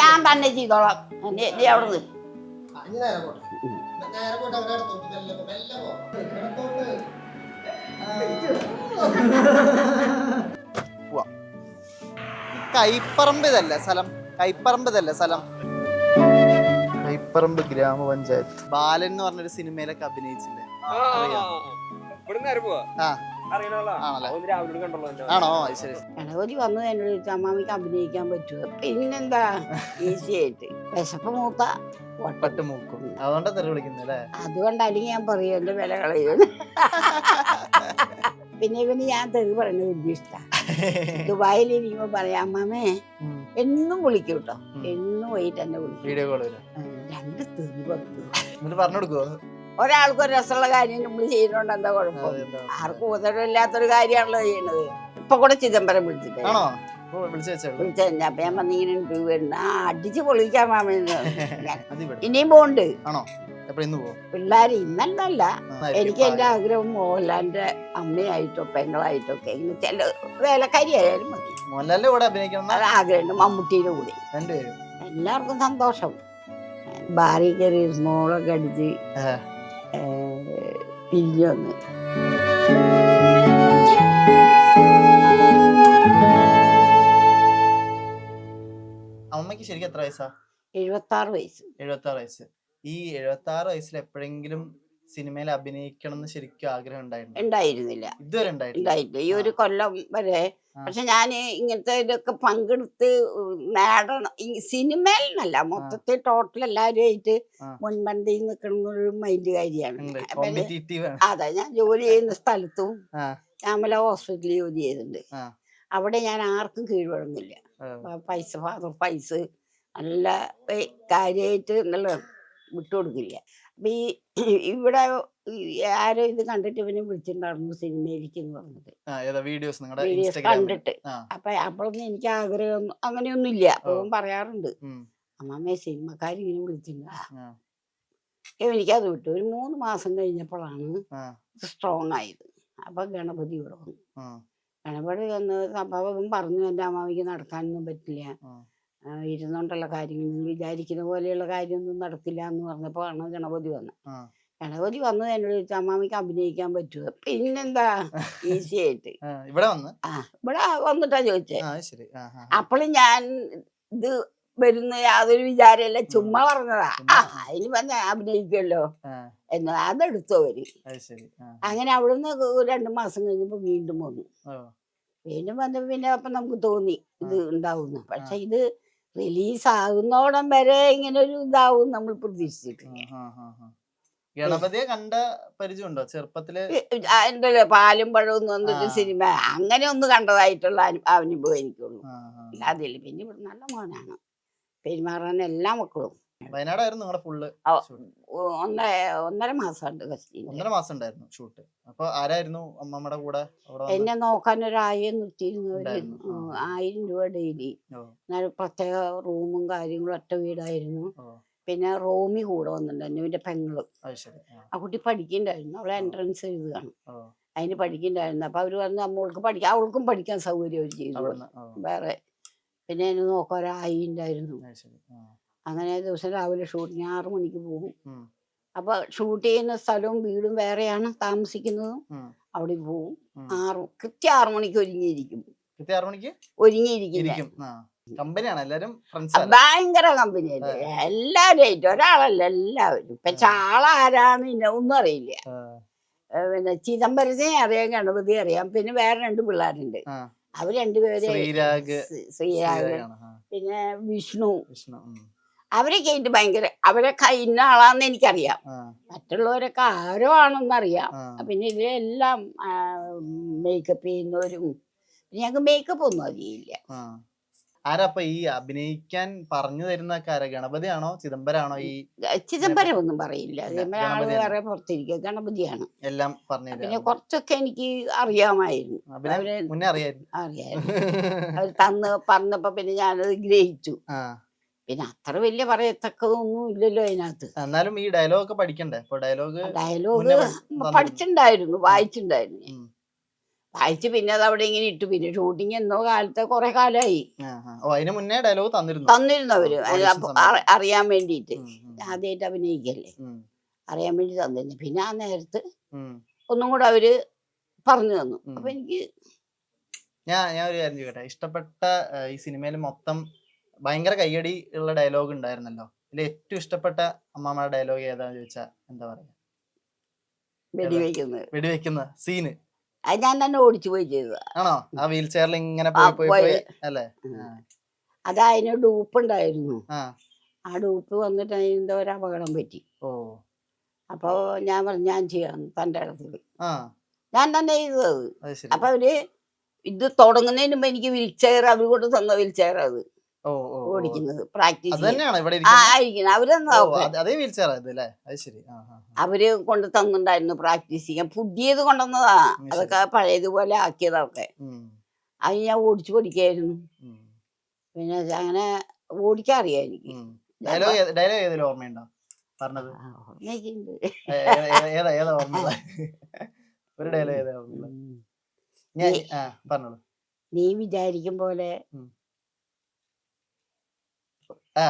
ഞാൻ തന്നെ ചെയ്തോളാം. നീ അവിടെ നിന്ന് കൈപ്പറമ്പ് ഇതല്ലേ സ്ഥലം? കൈപ്പറമ്പ് ഇതല്ലേ സ്ഥലം? കൈപ്പറമ്പ് ഗ്രാമപഞ്ചായത്ത്. ബാലൻ എന്ന് പറഞ്ഞൊരു സിനിമയിലൊക്കെ അഭിനയിച്ചില്ലേ? ആണോ? ശരി. ഗണപതി വന്നു എന്നോട് ചോദിച്ചു അമ്മാമിക്ക് അഭിനയിക്കാൻ പറ്റുമോ? പിന്നെന്താ, ഈസി ആയിട്ട്. വിശപ്പ് മൂത്ത വട്ടട്ട് മൂക്കും. അതുകൊണ്ടാ തെറി വിളിക്കുന്നല്ലേ? അതുകൊണ്ട് അല്ലെങ്കിൽ ഞാൻ പറയും എന്റെ വില കളയുന്നു. പിന്നെ ഞാൻ തെറി പറയുന്നത് വലിയ ഇഷ്ടമാണ്. ദുബായിൽ ഇരിക്കുമ്പോ പറയാം അമ്മാമേ എന്നും വിളിക്കും കേട്ടോ, എന്നും പോയിട്ട് എന്നെ വിളിക്കും. വീഡിയോ കോൾ 2 തെറി പറഞ്ഞു പറഞ്ഞു കൊടുക്കുവോ? ഒരാൾക്ക് ഒരു രസമുള്ള കാര്യം നമ്മൾ ചെയ്യുന്നോണ്ട് എന്താ കുഴപ്പം? ആർക്കും ഉപദ്രവമില്ലാത്തൊരു കാര്യമാണല്ലോ ചെയ്യണത്. ഇപ്പൊ കൂടെ ചിദംബരം വിളിച്ചിട്ട് വിളിച്ചെന്നെ. അപ്പൊ ഞാൻ പറഞ്ഞിങ്ങനെ വരുന്ന അടിച്ച് പൊളിക്കാൻ മാമെന്ന്. ഇനിയും പോണ്ട് പിള്ളേര്. ഇന്നല്ല, എനിക്ക് എന്റെ ആഗ്രഹം മോഹൻലാലിന്റെ അമ്മയായിട്ടോ പെങ്ങളായിട്ടോ ഒക്കെ ഇങ്ങനെ ചില വേലക്കാരി ആയാലും മതി. മോഹൻലാലിന്റെ കൂടെ അഭിനയിക്കണം ആഗ്രഹമുണ്ട്, മമ്മൂട്ടിയുടെ കൂടെ. എല്ലാവർക്കും സന്തോഷം. ബാറി കയറി സ്മോളൊക്കെ അടിച്ച് പിരിഞ്ഞു വന്ന്. അമ്മയ്ക്ക് ശരിക്കും എത്ര വയസ്സാ? 76 വയസ്സ്. 76 വയസ്സ്. ഈ 76 വയസ്സിൽ എപ്പോഴെങ്കിലും സിനിമയിൽ അഭിനയിക്കണം എന്ന് ശരിക്കും ആഗ്രഹം ഉണ്ടായിരുന്നില്ല. ഇതുവരെ ഉണ്ടായിട്ടില്ല ഈ ഒരു കൊല്ലം വരെ. പക്ഷെ ഞാൻ ഇങ്ങനത്തെ ഇതൊക്കെ പങ്കെടുത്ത് നേടണം. ഈ സിനിമയിലല്ല, മൊത്തത്തിൽ ടോട്ടൽ എല്ലാവരുമായിട്ട് മുൻപന്തിയിൽ നിൽക്കണമെന്നൊരു മൈൻഡ് കാര്യമാണ്. അതെ, ഞാൻ ജോലി ചെയ്യുന്ന സ്ഥലത്തും ഞാമല ഹോസ്പിറ്റലിൽ ജോലി ചെയ്തിട്ടുണ്ട്. അവിടെ ഞാൻ ആർക്കും കീഴ്വഴങ്ങില്ല. പൈസ നല്ല കാര്യമായിട്ട് നല്ല വിട്ടുകൊടുക്കില്ല. അപ്പൊ ഇവിടെ ആരോ ഇത് കണ്ടിട്ട് ഇവനെ വിളിച്ചിട്ടുണ്ടായിരുന്നു സിനിമയിലേക്ക് എന്ന് പറഞ്ഞത്, വീഡിയോസ് കണ്ടിട്ട്. അപ്പോഴൊന്നും എനിക്ക് ആഗ്രഹം അങ്ങനെയൊന്നും ഇല്ല. അപ്പം പറയാറുണ്ട് അമ്മമ്മേ സിനിമക്കാരിങ്ങനെ വിളിച്ചിട്ടുണ്ടാ. എനിക്കത് വിട്ടു. ഒരു 3 മാസം കഴിഞ്ഞപ്പോഴാണ് സ്ട്രോങ് ആയത്. അപ്പൊ ഗണപതി ഇവിടെ വന്നു. ഗണപതി വന്ന് സംഭവം പറഞ്ഞു എന്റെ അമ്മാവിക്ക് നടക്കാനൊന്നും പറ്റില്ല, ഇരുന്നോണ്ടുള്ള കാര്യങ്ങൾ നിങ്ങൾ വിചാരിക്കുന്ന പോലെയുള്ള കാര്യമൊന്നും നടക്കില്ല എന്ന് പറഞ്ഞപ്പോഴാണ് ഗണപതി വന്നത്. ഗണപതി വന്നത് എന്നോട് ചോദിച്ചാൽ അമ്മാമിക്ക് അഭിനയിക്കാൻ പറ്റുമോ? പിന്നെന്താ, ഈസി ആയിട്ട്. ഇവിടെ വന്നിട്ടാ ചോദിച്ചേ. അപ്പോഴും ഞാൻ ഇത് വരുന്ന യാതൊരു വിചാരമില്ല, ചുമ്മാ പറഞ്ഞതാ. അതിന് വന്ന് അഭിനയിക്കുമല്ലോ എന്ന് അതെടുത്തവര്. അങ്ങനെ അവിടുന്ന് 2 മാസം കഴിഞ്ഞപ്പോ വീണ്ടും വന്നു. വീണ്ടും വന്നപ്പോ പിന്നെ അപ്പൊ നമുക്ക് തോന്നി ഇത് ഉണ്ടാവുന്നു. പക്ഷെ ഇത് റിലീസ് ആകുന്നോടം വരെ ഇങ്ങനെ ഒരു ഇതാവും നമ്മൾ പ്രതീക്ഷിച്ചിട്ടില്ല. ഗണപതിയെ കണ്ട പരിചയമുണ്ടോ ചെറുപ്പത്തില്? എന്തല്ലോ പാലും പഴവും വന്നിട്ട് സിനിമ അങ്ങനെ ഒന്ന് കണ്ടതായിട്ടുള്ള അനുഭവം എനിക്കുള്ളൂ. അല്ലാതില്ല. പിന്നെ ഇവിടെ നല്ല മോനാണ്, പെരുമാറാൻ എല്ലാ മക്കളും. വയനാടായിരുന്നു നിങ്ങളുടെ ഫുള്ള്? 1.5 മാസമുണ്ട്. 1.5 മാസം ഉണ്ടായിരുന്നു ഷൂട്ട്. അപ്പൊ ആരായിരുന്നു അമ്മമ്മയുടെ കൂടെ? എന്നെ നോക്കാൻ ഒരു 1000 നിർത്തിയിരുന്നവര്. 1000 രൂപ ഡെയിലി. പ്രത്യേക റൂമും കാര്യങ്ങളും, ഒറ്റ വീടായിരുന്നു. പിന്നെ റോമി കൂടെ വന്നിട്ടുണ്ടായിരുന്നു, എന്റെ പെങ്ങള്. ആ കുട്ടി പഠിക്കണ്ടായിരുന്നു, അവളെ എൻട്രൻസ് എഴുതുകയാണ്, അതിന് പഠിക്കണ്ടായിരുന്നു. അപ്പൊ അവര് പറഞ്ഞു അമ്മൾക്ക് പഠിക്കാൻ, അവൾക്കും പഠിക്കാൻ സൗകര്യം അവർ ചെയ്തു വേറെ. പിന്നെ എന്നെ നോക്കാൻ ഒരു 1000 ഉണ്ടായിരുന്നു. അങ്ങനെ ദിവസം രാവിലെ ഷൂട്ടിന് 6 മണിക്ക് പോകും. അപ്പൊ ഷൂട്ട് ചെയ്യുന്ന സ്ഥലവും വീടും വേറെയാണ്, താമസിക്കുന്നതും. അവിടെ പോവും. കൃത്യം 6 മണിക്ക് ഒരുങ്ങിയിരിക്കും. ഭയങ്കര കമ്പനിയല്ലേ എല്ലാവരും, ഒരാളല്ല എല്ലാവരും. ഇപ്പൊ ചാളാരാണ് ഒന്നും അറിയില്ല. പിന്നെ ചിദംബരത്തെ അറിയാം, ഗണപതി അറിയാം. പിന്നെ വേറെ 2 പിള്ളേരുണ്ട്, അവര് 2 പേര് ശ്രീരാഗ് പിന്നെ വിഷ്ണു. അവരൊക്കെ ആയിട്ട് ഭയങ്കര, അവരൊക്കെ ഇന്ന ആളാന്ന് എനിക്കറിയാം. മറ്റുള്ളവരൊക്കെ ആരോ ആണെന്നറിയാം. പിന്നെ ഇതിലെല്ലാം മേക്കപ്പ് ചെയ്യുന്നവരും. ഞങ്ങൾക്ക് മേക്കപ്പ് ഒന്നും അറിയില്ല. ആരപ്പ ഈ അഭിനയിക്കാൻ പറഞ്ഞു തരുന്നൊക്കെ ആരാ? ഗണപതിയാണോ ചിദംബരാണോ? ഈ ചിദംബരം ഒന്നും പറയില്ല, ആള് വേറെ പുറത്തിരിക്കുക. ഗണപതിയാണ് എല്ലാം പറഞ്ഞു. പിന്നെ കുറച്ചൊക്കെ എനിക്ക് അറിയാമായിരുന്നു, അറിയായിരുന്നു. അവർ പറഞ്ഞപ്പോ പിന്നെ ഞാനത് ഗ്രഹിച്ചു. പിന്നെ അത്ര വലിയ പറയത്തക്കതൊന്നും ഇല്ലല്ലോ അതിനകത്ത്. എന്നാലും ഈ ഡയലോഗ് ഒക്കെ പഠിക്കണ്ടേ? ഡയലോഗ് പഠിച്ചിട്ടുണ്ടായിരുന്നു, വായിച്ചിട്ടുണ്ടായിരുന്നു. വായിച്ച് പിന്നെ അത് അവിടെ ഇങ്ങനെ ഇട്ടു. പിന്നെ ഷൂട്ടിങ് എന്നോ കാലത്തെ കുറെ കാലമായി ഓ അതിന് മുന്നേ ഡയലോഗ് തന്നിരുന്നു. തന്നിരുന്നവര് audition സമയത്ത്. അറിയാൻ വേണ്ടിയിട്ട്. ഉം, ഉം, ആദ്യമായിട്ട് അഭിനയിക്കല്ലേ, ഉം, അറിയാൻ വേണ്ടി തന്നിരുന്നു. പിന്നെ ആ നേരത്ത് ഉം, ഒന്നും കൂടെ അവര് പറഞ്ഞു തന്നു. ഉം. അപ്പൊ എനിക്ക് ഞാൻ ഒരു കാര്യം ചോദിക്കട്ടെ, ഇഷ്ടപ്പെട്ട ഈ സിനിമയിൽ മൊത്തം ഭയങ്കര കയ്യടി ഉള്ള ഡയലോഗ് ഉണ്ടായിരുന്നല്ലോ, ഇതിൽ ഏറ്റവും ഇഷ്ടപ്പെട്ട അമ്മാമ്മയുടെ ഡയലോഗ് ഏതാന്ന് ചോദിച്ചാ എന്താ പറയാ? വെടിവെക്കുന്നത് വെടിവെക്കുന്ന സീന് അത് ഞാൻ തന്നെ ഓടിച്ചു പോയി ചെയ്തതാ. ആണോ? ആ വീൽ ചെയറിൽ ഇങ്ങനെ ആ, പോയി പോയി പോയത്. അല്ലേ? അത് അതിന് ഡൂപ്പ് ഉണ്ടായിരുന്നു. ആ ആ ഡൂപ്പ് വന്നിട്ട് അതിന്റെ ഒരു അപകടം പറ്റി. ഓ അപ്പൊ ഞാൻ പറഞ്ഞു ഞാൻ ചെയ്യാം തന്റെ ഇടത്തിൽ. ആ ഞാൻ തന്നെ ചെയ്തത്. അത് ശരി. അപ്പൊ അവര് ഇത് തുടങ്ങുന്നതിന് മുമ്പ് എനിക്ക് വീൽ ചെയർ അവർ കൊണ്ട് തന്ന വീൽ ചെയർ അത് ഓ ഓ ഓ. ഓടിക്കുന്നത് പ്രാക്ടീസ് അത് തന്നെയാണ് ഇവിടെ ആ ഇരിക്കുന്നത്. ആയിരിക്കണം. അവര് തന്നാ ഓ, ഒക്കെ. അതേ വീൽ ചെയർ അത് അല്ലേ? അത് ശരി. ആ ആ ആ. അവര് കൊണ്ട് തന്നിട്ടുണ്ടായിരുന്നു പ്രാക്ടീസ് ചെയ്യാൻ. പുതിയത് കൊണ്ടുവന്നതാ. ശരി. അതൊക്കെ പഴയതുപോലെ ആക്കിയതൊക്കെ. ഉം, അത് ഞാൻ ഓടിച്ചു പഠിക്കായിരുന്നു. ഉം, പിന്നെ അങ്ങനെ ഓടിക്കാൻ അറിയാം എനിക്ക്. ഉം. ഡയലോഗ് ഏതെങ്കിലും ഓർമ്മയുണ്ടോ പറഞ്ഞത്? ഓർമ്മയൊക്കെയുണ്ട്. ഏതാ ഏതാ ഓർമ്മ? ഒരു ഡയലോഗ് ഏതാ ഓർമ്മ? ഞാൻ പറഞ്ഞോളൂ. നീ വിചാരിക്കും പോലെ ആ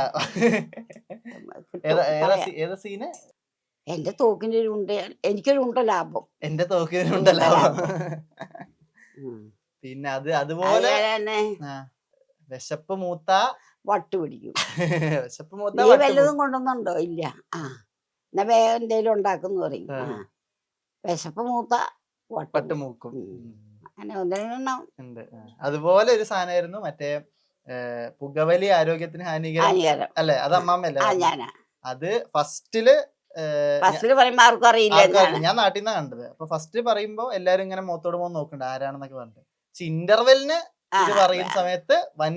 കിട്ടും പറയാം. ഏതാ സീന്? എന്റെ തോക്കിന്റെ ഒരു ഉണ്ട, എനിക്കൊരു ഉണ്ട ലാഭം. എന്റെ തോക്കിനുണ്ടല്ലോ. ഉം. പിന്നെ അതുപോലെ അതുപോലെ തന്നെ വിശപ്പ് മൂത്ത വട്ട് പിടിക്കും. വിശപ്പ് മൂത്ത നീ വട്ട് വല്ലതും കൊണ്ടുവന്നുണ്ടോ? ഇല്ല. ആ എന്നാ വേഗം എന്തേലും ഉണ്ടാക്കുന്നു പറയും. ആ. ആ വിശപ്പ് മൂത്ത വട്ട് വട്ട് മൂക്കും. ഉം. അങ്ങനെ ഒന്നിനെണ്ണം ഉണ്ട്. അതുപോലെ ഒരു സാധനമായിരുന്നു മറ്റേ പുകവലി ആരോഗ്യത്തിന് ഹാനികരം ഹാനികരം. അല്ലേ? അത് അമ്മാമ്മല്ലേ ആ പറഞ്ഞത്? ഞാനാ അത് ഫസ്റ്റില് ഫസ്റ്റില് പറയുമ്പോ ആർക്കും അറിയില്ല എന്നാണ്. ഞാൻ നാട്ടിൽ നിന്നാ കണ്ടത്. അപ്പൊ ഫസ്റ്റ് പറയുമ്പോ എല്ലാരും ഇങ്ങനെ മുഖത്തോട് മുഖം നോക്കണ്ട ആരാണെന്നൊക്കെ പറഞ്ഞിട്ട്. പക്ഷെ ഇന്റർവെല്ലിന് ഇത് പറയുന്ന സമയത്ത് വൻ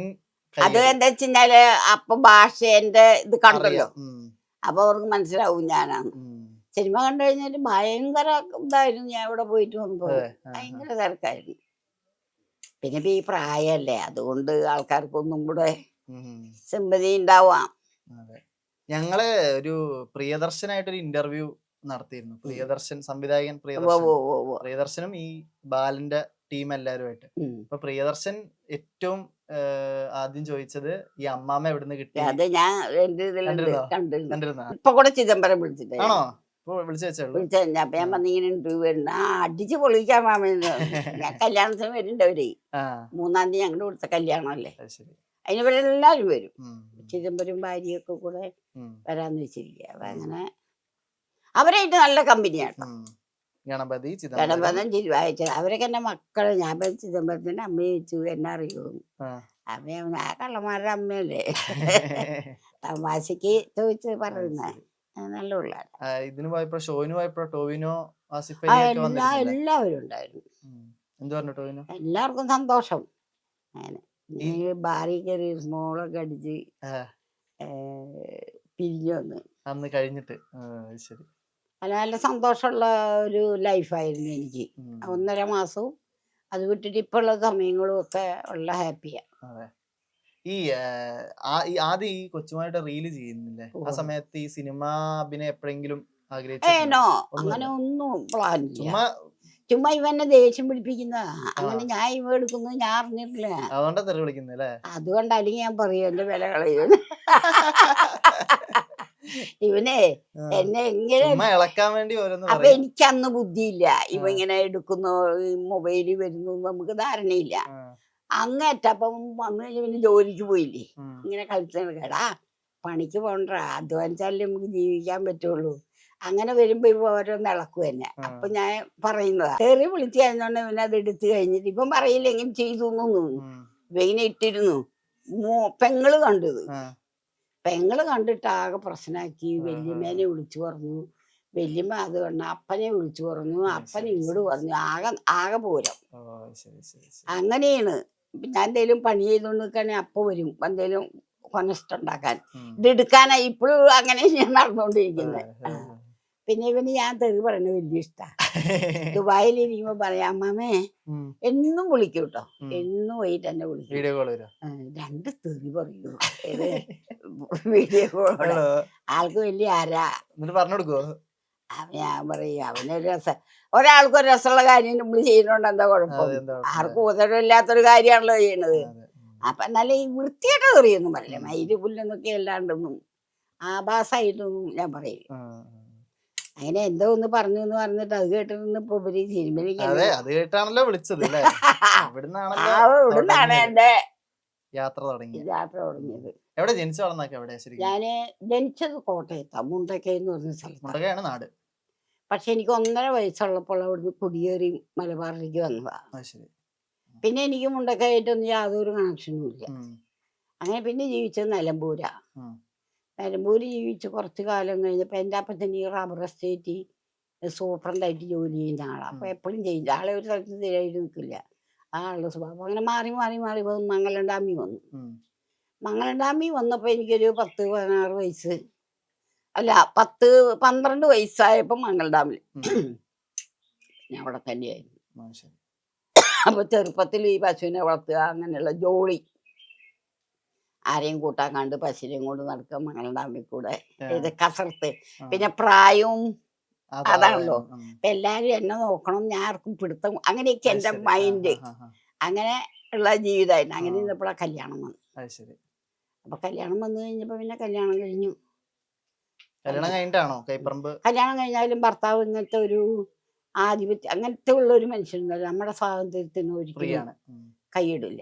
അത് എന്താ വെച്ചാല് അപ്പൊ ഭാഷേന്റെ ഇത് കണ്ടല്ലോ. അറിയാം. ഉം, അപ്പൊ അവർക്ക് മനസ്സിലാവും ഞാനാണ്. ഉം. സിനിമ കണ്ടു കഴിഞ്ഞാല് ഭയങ്കര ഇതായിരുന്നു. ഞാൻ ഇവിടെ പോയിട്ട് വന്നപ്പോ അതെ. ആ, ആ. ഭയങ്കര തിരക്കായിരുന്നു. പിന്നെ ഇപ്പൊ ഈ പ്രായമല്ലേ, അതുകൊണ്ട് ആൾക്കാർക്ക് ഒന്നും കൂടെ ഉം. സിമ്പതി ഉണ്ടാവാം. അതെ. ഞങ്ങള് ഒരു പ്രിയദർശനായിട്ടൊരു ഇന്റർവ്യൂ നടത്തിയിരുന്നു. പ്രിയദർശൻ സംവിധായകൻ പ്രിയദർശനും ഈ ബാലന്റെ ടീം എല്ലാവരുമായിട്ട്. അപ്പൊ പ്രിയദർശൻ ഏറ്റവും ആദ്യം ചോദിച്ചത് ഈ അമ്മാമ്മ എവിടുന്ന് കിട്ടി? അത് ഞാൻ എന്റെ ഇതിലുണ്ട് കണ്ടിരുന്നു. കണ്ടിരുന്ന ഇപ്പൊ കൂടെ ചിദംബരം വിളിച്ചിട്ടേ ആണോ? വിളിച്ചു വെച്ചോളൂ. വിളിച്ച അപ്പൊ ഞാൻ പറഞ്ഞിങ്ങനെ ഇന്റർവ്യൂ വരുന്ന അടിച്ച് പൊളിക്കാൻ മാമെന്ന്. ഞാൻ കല്യാണത്തിന് വരുന്നുണ്ടവര്. 3-ാം തീയതി ഞങ്ങളുടെ ഇവിടുത്തെ കല്യാണമല്ലേ, അതിന് ഇവിടെ എല്ലാരും വരും. ചിദംബരം ഭാര്യയൊക്കെ കൂടെ വരാന്ന് വെച്ചിരിക്കുക. അപ്പൊ അങ്ങനെ അവരായിട്ട് നല്ല കമ്പനിയാണ്. ഗണപതി ഗണപതം ചിരുവായിച്ചത് അവരൊക്കെ എന്റെ മക്കള്. ഞാൻ ചിദംബരത്തിന്റെ അമ്മ ചോദിച്ചു എന്നെ അറിയുമെന്ന്. അമ്മ ആ കള്ളന്മാരുടെ അമ്മയല്ലേ തമാശക്ക് ചോദിച്ച് പറയുന്നേ. നല്ല പിള്ളേർ. ഇതിന് പോയപ്പോ ഷോയിന് പോയപ്പോ ടോവിനോ എല്ലാവരും ഉണ്ടായിരുന്നു. എന്ത് പറഞ്ഞു ടോവിനോ? എല്ലാവർക്കും സന്തോഷം. അങ്ങനെ ബാറി കയറി സ്മോളൊക്കെ അടിച്ച് പിരിഞ്ഞു വന്ന് അന്ന് കഴിഞ്ഞിട്ട്. ശരി. നല്ല നല്ല സന്തോഷമുള്ള ഒരു ലൈഫായിരുന്നു എനിക്ക്. 1.5 മാസവും അത് വിട്ടിട്ട് ഇപ്പൊ ഉള്ള സമയങ്ങളും ഒക്കെ ഉള്ള ഹാപ്പിയാ. ഈ ആദ്യം ഈ കൊച്ചുമായിട്ട് റീല് ചെയ്യുന്നില്ലേ, ആ സമയത്ത് ഈ സിനിമ അഭിനയം എപ്പോഴെങ്കിലും ആഗ്രഹിച്ചോ? അങ്ങനെ ഒന്നും പ്ലാൻ ചുമ്മാ ഇവന്നെ ദേഷ്യം പിടിപ്പിക്കുന്ന. അങ്ങനെ ഞാൻ ഇവ എടുക്കുന്നത് ഞാൻ അറിഞ്ഞിട്ടില്ല. അതുകൊണ്ടാ തെറി വിളിക്കുന്നല്ലേ? അതുകൊണ്ട് അല്ലെങ്കിൽ ഞാൻ പറയും എന്റെ വില കളയും. ഇവനെ എന്നെ എങ്ങനെ ഇളക്കാൻ വേണ്ടി. അപ്പൊ എനിക്ക് അന്ന് ബുദ്ധിയില്ല. ഇവ ഇങ്ങനെ എടുക്കുന്നു, മൊബൈലിൽ വരുന്നു, നമുക്ക് ധാരണയില്ല. അങ്ങേറ്റപ്പം വന്നു കഴിഞ്ഞ പിന്നെ ജോലിക്ക് പോയില്ലേ, ഇങ്ങനെ കളിച്ചാൽ കേടാ പണിക്ക് പോണ്ട, അധ്വാനിച്ചാലേ നമുക്ക് ജീവിക്കാൻ പറ്റുള്ളൂ. അങ്ങനെ വരുമ്പോ ഇപ്പൊ ഓരോന്ന് ഇളക്കും തന്നെ. അപ്പൊ ഞാൻ പറയുന്നതാ. കയറി വിളിച്ചു കഴിഞ്ഞോണ്ട് പിന്നെ അത് എടുത്തു കഴിഞ്ഞിട്ട് ഇപ്പം പറയില്ല എങ്ങനെ ചെയ്തു ഇവ ഇങ്ങനെ ഇട്ടിരുന്നു. പെങ്ങള് കണ്ടത്. പെങ്ങള് കണ്ടിട്ട് ആകെ പ്രശ്നമാക്കി. വല്യമ്മേനെ വിളിച്ചു പറഞ്ഞു. വല്യമ്മ അത് കണ്ട അപ്പനെ വിളിച്ചു പറഞ്ഞു. അപ്പൻ ഇങ്ങോട്ട് പറഞ്ഞു. ആകെ പൂരം. അങ്ങനെയാണ്. ഞാൻ എന്തേലും പണി ചെയ്തോണ്ട് നിൽക്കുകയാണെങ്കിൽ അപ്പ വരും എന്തേലും കൊനഷ്ടണ്ടാക്കാൻ. ഇതെടുക്കാനാ ഇപ്പോഴും അങ്ങനെ ഞാൻ നടന്നുകൊണ്ടിരിക്കുന്നത്. പിന്നെ ഇവന് ഞാൻ തെറി പറയണ വലിയ ഇഷ്ടാ. ദുബായിലിരിക്കുമ്പോ പറയാം അമ്മാമേ എന്നും വിളിക്കും കേട്ടോ. എന്നും പോയിട്ട് എന്നെ വിളിക്കും. 2 തെറി പറയൂ വീഡിയോ കോളോടെ. ആൾക്ക് വലിയ ആരാ. പറഞ്ഞു കൊടുക്കോ? ഞാൻ പറയും അവനൊരു രസം, ഒരാൾക്കൊരു രസമുള്ള കാര്യം നമ്മൾ ചെയ്യുന്നോണ്ട് എന്താ കുഴപ്പം? അതെന്താ കുഴപ്പം? ആർക്കും ഉപദ്രവമില്ലാത്തൊരു കാര്യമാണല്ലോ ചെയ്യണത്. അതെ. അപ്പൊ എന്നാലും ഈ വൃത്തിയായിട്ട് എറിയൊന്നും പറയില്ല, മയില് പുല്ലെന്നൊക്കെ അല്ലാണ്ടൊന്നും ആഭാസമായിട്ടൊന്നും ഞാൻ പറയില്ല. അങ്ങനെ എന്തോ ഒന്ന് പറഞ്ഞു എന്ന് പറഞ്ഞിട്ട് അത് കേട്ടിരുന്ന് ഇപ്പൊ ഇവര് സിനിമയിലേക്ക് അതെ, അത് കേട്ടാണല്ലോ വിളിച്ചത് അല്ലേ? ഇവിടുന്നാണല്ലോ ഇവിടുന്നാണ് എന്റെ യാത്ര തുടങ്ങിയത്. യാത്ര തുടങ്ങിയത്. എവിടെ ജനിച്ചു വളർന്നൊക്കെ എവിടെയാ ശരിക്കും? ഞാന് ജനിച്ചത് കോട്ടയത്താ, മുണ്ടക്കൈ എന്ന് പറഞ്ഞ സ്ഥലത്താണ്. മുണ്ടകയാണ് നാട്. പക്ഷെ എനിക്ക് 1.5 വയസ്സുള്ളപ്പോൾ അവിടുന്ന് കുടിയേറി മലബാറിലേക്ക് വന്നതാ. ശരി. പിന്നെ എനിക്ക് മുണ്ടക്കൈയായിട്ടൊന്നും യാതൊരു കണക്ഷനും ഇല്ല. അങ്ങനെ പിന്നെ ജീവിച്ചത് നിലമ്പൂരാ. നിലമ്പൂര് ജീവിച്ച് കുറച്ച് കാലം കഴിഞ്ഞപ്പോൾ എൻ്റെ അപ്പച്ചന് ഈ റബ്ബർ എസ്റ്റേറ്റ് സൂപ്രണ്ടായിട്ട് ജോലി ചെയ്യുന്ന ആളാണ്. അപ്പോൾ എപ്പോഴും ചെയ്യില്ല, ആളെ ഒരു സ്ഥലത്ത് സ്ഥിരമായിട്ട് നിൽക്കില്ല, ആ ആളുടെ സ്വഭാവം. അങ്ങനെ മാറി മാറി മാറി മംഗലം ഡാമി വന്നു. മംഗലം ഡാമി വന്നപ്പോൾ എനിക്കൊരു 10-16 വയസ്സ്, അല്ല 10-12 വയസ്സായപ്പോൾ മംഗലം ഡാമിൽ ഞാൻ അവിടെ തന്നെയായിരുന്നു. അപ്പൊ ചെറുപ്പത്തിൽ ഈ പശുവിനെ വളർത്തുക, അങ്ങനെയുള്ള ജോളി, ആരെയും കൂട്ടാൻ കണ്ട് പശുവിനെയും കൊണ്ട് നടക്കുക മംഗലം ഡാമിൽ കൂടെ, ഇത് കസർത്ത്. പിന്നെ പ്രായവും അതാണല്ലോ, അപ്പൊ എല്ലാരും എന്നെ നോക്കണം, ഞാൻ ആർക്കും പിടുത്തം, അങ്ങനെയൊക്കെ എന്റെ മൈൻഡ്. അങ്ങനെ ഉള്ള ജീവിതമായിരുന്നു. അങ്ങനെ ഇരുന്നപ്പോഴാണ് കല്യാണം വന്നു. അപ്പൊ കല്യാണം വന്നു കഴിഞ്ഞപ്പോ പിന്നെ കല്യാണം കഴിഞ്ഞു. കല്യാണം കഴിഞ്ഞാലും ഭർത്താവ് ഇങ്ങനത്തെ ഒരു ആധിപത്യം അങ്ങനത്തെ ഉള്ള ഒരു മനുഷ്യനുണ്ടല്ലോ, നമ്മുടെ സ്വാതന്ത്ര്യത്തിന് ഒരിക്കലും കൈയിടില്ല.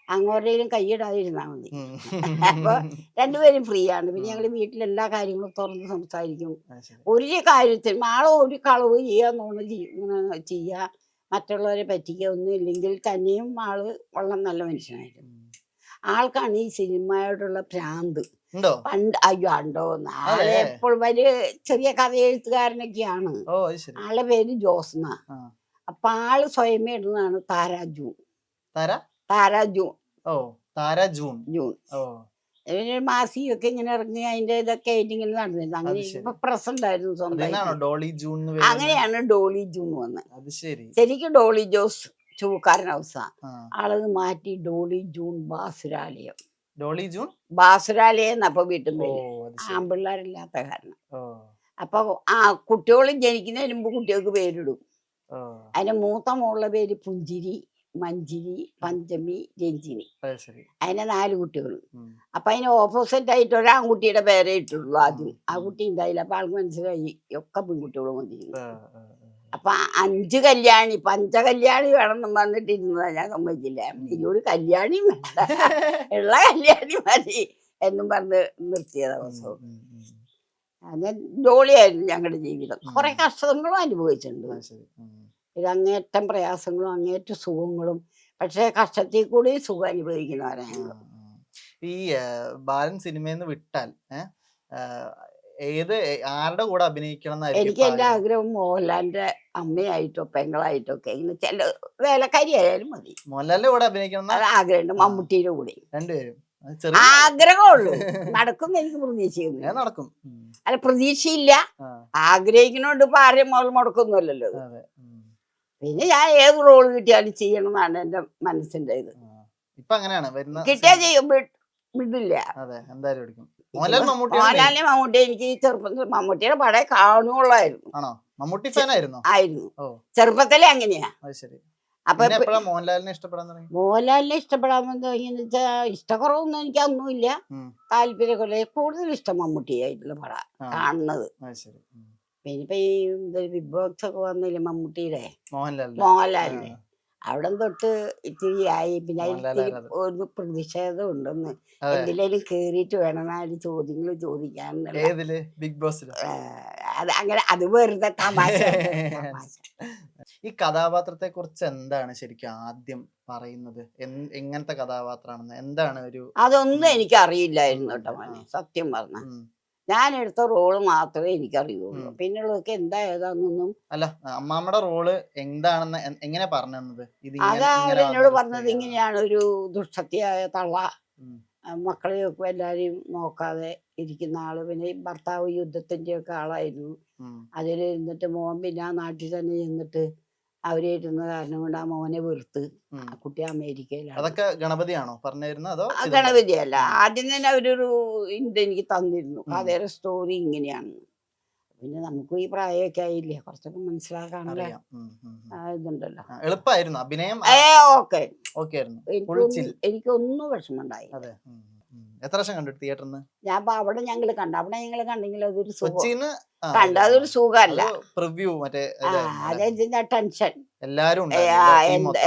അങ്ങോട്ടേലും കൈയിടാതിരുന്നാ മതി. അപ്പൊ രണ്ടുപേരും ഫ്രീ ആണ്. പിന്നെ ഞങ്ങള് വീട്ടിലെല്ലാ കാര്യങ്ങളും തുറന്ന് സംസാരിക്കും. ഒരു കാര്യത്തിനും ആളോ ഒരു കളവ് ചെയ്യാന്നോന്ന് ചെയ്യുക, മറ്റുള്ളവരെ പറ്റിക്കുക ഒന്നും ഇല്ലെങ്കിൽ തന്നെയും ആള് വളരെ നല്ല മനുഷ്യനായിരുന്നു. ആൾക്കാണ് ഈ സിനിമയോടുള്ള ഭ്രാന്ത്. പണ്ട് അയ്യോ ഉണ്ടോ, ആളെ എപ്പോൾ വലിയ ചെറിയ കഥ എഴുത്തുകാരനൊക്കെയാണ്. ആളുടെ പേര് ജോസ്ന. അപ്പൊ ആള് സ്വയമേ ഇടുന്നതാണ് താരാജൂൺ. മാസിയൊക്കെ ഇങ്ങനെ ഇറങ്ങി അതിന്റെ ഇതൊക്കെ ആയിട്ട് ഇങ്ങനെ നടന്നിരുന്നു. അങ്ങനെ ഇപ്പൊ പ്രസ് ഉണ്ടായിരുന്നു സ്വന്തം. അങ്ങനെയാണ് ഡോളി ജൂൺ വന്നത്. ശരിക്കും ഡോളി ജോസ് ചൂക്കാരൻ ഹൗസ, ആളത് മാറ്റി ഡോളി ജൂൺ ബാസുരാലയം. ബാസുരാലയം എന്നപ്പൊ വീട്ടിൽ ആമ്പിള്ളേരില്ലാത്ത കാരണം. അപ്പൊ ആ കുട്ടികളും ജനിക്കുന്നതിന് മുമ്പ് കുട്ടികൾക്ക് പേരിടും. അതിന്റെ മൂത്ത മോളുടെ പേര് പുഞ്ചിരി, മഞ്ചിരി, പഞ്ചമി, രഞ്ജിനി. അതിന് 4 കുട്ടികൾ. അപ്പൊ അതിന് ഓപ്പോസിറ്റ് ആയിട്ട് ഒരാൺകുട്ടിയുടെ പേരേ ഇട്ടുള്ളൂ ആദ്യം. ആ കുട്ടി ഉണ്ടായില്ല. അപ്പൊ ആൾക്ക് മനസ്സിലായി ഒക്കെ പെൺകുട്ടികളും വന്നിരുന്നു. അപ്പൊ 5 കല്യാണി, പഞ്ചകല്യാണി വേണമെന്ന് വന്നിട്ടിരുന്നതാ. ഞാൻ സമ്മതിച്ചില്ല, ഒരു കല്യാണിയും വേണ്ട, ഉള്ള കല്യാണി മതി എന്നും പറഞ്ഞ് നിർത്തിയത് അവസരം. അങ്ങനെ ജോളിയായിരുന്നു ഞങ്ങളുടെ ജീവിതം. കുറെ കഷ്ടങ്ങളും അനുഭവിച്ചിട്ടുണ്ട്. ഇത് അങ്ങേറ്റം പ്രയാസങ്ങളും അങ്ങേറ്റം സുഖങ്ങളും. പക്ഷെ കഷ്ടത്തിൽ കൂടി സുഖം അനുഭവിക്കുന്നവരാണ്. ഈ ബാലൻ സിനിമയിൽ വിട്ടാൽ ആരുടെ കൂടെ അഭിനയിക്കണം? എനിക്ക് എന്റെ ആഗ്രഹം മോഹൻലാലിന്റെ അമ്മയായിട്ടോ പെങ്ങളായിട്ടോ ഒക്കെ ഇങ്ങനെ ചില വേലക്കാരി ആയാലും മതി. മോഹൻലാലിന്റെ കൂടെ അഭിനയിക്കണം ആഗ്രഹമുണ്ട്. മമ്മൂട്ടിയുടെ കൂടെ രണ്ടുപേരും ആഗ്രഹമുള്ളൂ. നടക്കും എനിക്ക് പ്രതീക്ഷയൊന്നും. നടക്കും, അല്ല പ്രതീക്ഷയില്ല, ആഗ്രഹിക്കണോണ്ട് ഇപ്പൊ ആരെയും മുടക്കൊന്നുമല്ലല്ലോ. പിന്നെ ഞാൻ ഏത് റോള് കിട്ടിയാലും ചെയ്യണം എന്നാണ് എന്റെ മനസ്സിന്റെ ഇത്. കിട്ടിയാ ചെയ്യും, വിടില്ല. മോഹൻലാലിനെ മമ്മൂട്ടി എനിക്ക് ചെറുപ്പത്തിൽ മമ്മൂട്ടിയുടെ പടം കാണുകയുള്ളായിരുന്നു. ആയിരുന്നു ചെറുപ്പത്തിലെ അങ്ങനെയാ. അപ്പൊ മോഹൻലാലിനെ ഇഷ്ടപ്പെടാൻ തുടങ്ങിയെന്ന് വെച്ചാ ഇഷ്ടക്കുറവൊന്നും എനിക്ക് ഒന്നുമില്ല, താല്പര്യക്കുറവ്. കൂടുതൽ ഇഷ്ടം മമ്മൂട്ടിയായിട്ടുള്ള പടം കാണുന്നത്. പിന്നെ ഈ ബിഗ് ബോക്സ് ഒക്കെ വന്നില്ലേ മമ്മൂട്ടിയുടെ, മോഹൻലാലിന്റെ, അവിടെ തൊട്ട് ഇത്തിരി ആയി. പിന്നെ ഒരു പ്രതിഷേധം ഉണ്ടെന്ന്, എന്തിലും കേറിയിട്ട് വേണം 4 ചോദ്യങ്ങൾ ചോദിക്കാൻ. അങ്ങനെ അത് വെറുതെ തമാശ. ഈ കഥാപാത്രത്തെ കുറിച്ച് എന്താണ് ശരിക്കും ആദ്യം പറയുന്നത്? എങ്ങനത്തെ കഥാപാത്രമാണെന്ന് എന്താണ് ഒരു? അതൊന്നും എനിക്ക് അറിയില്ലായിരുന്നു കേട്ടോ മോനെ, സത്യം പറഞ്ഞ. ഞാൻ എടുത്ത റോള് മാത്രമേ എനിക്കറിയുള്ളൂ, പിന്നുള്ളതൊക്കെ എന്താ ഏതാന്നൊന്നും. അല്ല, അമ്മാമ്മയുടെ റോള് എന്താണെന്ന് എങ്ങനെ പറഞ്ഞത്? അതാ എന്നോട് പറഞ്ഞത് ഇങ്ങനെയാണ്, ഒരു ദുഷ്ടത്തിയായ തള്ള, മക്കളെയൊക്കെ എല്ലാരെയും നോക്കാതെ ഇരിക്കുന്ന ആള്. പിന്നെ ഭർത്താവ് യുദ്ധത്തിന്റെ ഒക്കെ ആളായിരുന്നു. അതിൽ ഇരുന്നിട്ട് മോൻ പിന്നെ ആ നാട്ടിൽ തന്നെ ചെന്നിട്ട് അവരായിരുന്ന കാരണം കൊണ്ട് ആ മോനെ വെറുത്ത് ആ കുട്ടി അമേരിക്കയിലാണ്. അതൊക്കെ ഗണപതിയാണോ പറഞ്ഞിരുന്നത്? അതോ ഗണപതിയല്ല, ആദ്യം തന്നെ അവരൊരു ഇത് എനിക്ക് തന്നിരുന്നു, കഥയുടെ സ്റ്റോറി ഇങ്ങനെയാണ്. പിന്നെ നമുക്കും ഈ പ്രായമൊക്കെ ആയില്ലേ, കുറച്ചൊക്കെ മനസ്സിലാക്കാനുള്ള അറിയാം. ഇതുണ്ടല്ലോ. എളുപ്പമായിരുന്നു അഭിനയം? ഓക്കെ ഓക്കെ ആയിരുന്നു. എനിക്കൊന്നും വിഷമം ഉണ്ടായി. അതെ. എത്ര വർഷം കണ്ടു തിയേറ്ററിന്? ഞാൻ അവിടെ ഞങ്ങള് കണ്ടെങ്കിൽ അതൊരു സുഖം കൊച്ചിന്ന് അതൊരു സുഖമല്ല. പ്രിവ്യൂ മറ്റേ അതെ ടെൻഷൻ എല്ലാരും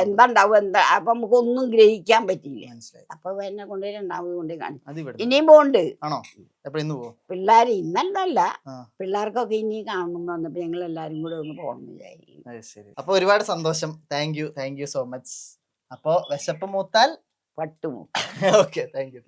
എന്താണ്ടാവും അപ്പൊ നമുക്ക് ഒന്നും ഗ്രഹിക്കാൻ പറ്റില്ല. അപ്പൊ എന്നെ കൊണ്ട് രണ്ടാമത് കൊണ്ട് കാണിച്ചു. ഇനിയും പോണ്ട്. ആണോ? ഇന്ന് പോവോ? പിള്ളേര് ഇന്നല്ല, പിള്ളേർക്കൊക്കെ ഇനി കാണണം വന്നപ്പോ ഞങ്ങൾ എല്ലാരും കൂടെ ഒന്ന് പോകണം വിചാരിക്കും. അപ്പൊ ഒരുപാട് സന്തോഷം. Thank you so much. അപ്പൊ വിശപ്പ് മൂത്താൽ പട്ടുമോ. Okay, thank U.